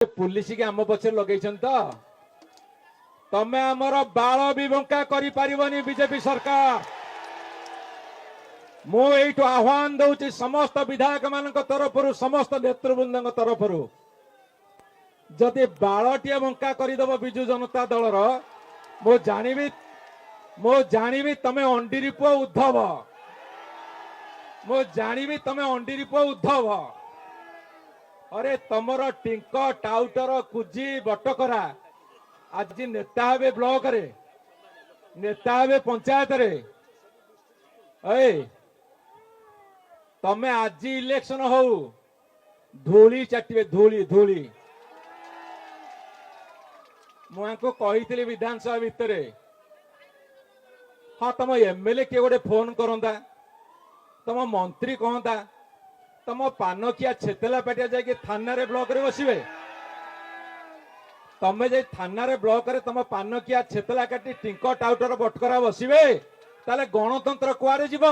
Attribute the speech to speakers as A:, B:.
A: Police के आम पछे लगे तो तमें आमर बाल भी बंका करी पारिबनी बीजेपी सरकार। मुझे आह्वान दूची समस्त विधायक मान तरफ समस्त नेतृवृंद तरफ जदि बालटे बंका करदेव विजु जनता दल मो जानी तमें अंडीरी पुआ उद्धव मो जानी तमें अंडीरी पुआ उद्धव। अरे तमर टिंक टाउटर कुजी बटकरा आज नेता हे ब्लॉक रे नेता हे पंचायत रे तमें आज इलेक्शन हो धूली चाटे धूली धूली मुझे कही विधानसभा भितर हाँ तुम एमएलए किए गोटे फोन करता तुम मंत्री कहता तुम पानकिया छेतला पेटिया जाके थाना रे ब्लॉक रे बसवे तमें जे थाना रे ब्लॉक रे तुम पानकिया छेतला काटी टिंक टाउटर बटकरा बसवे ताले गणतंत्र कुआरे जीव।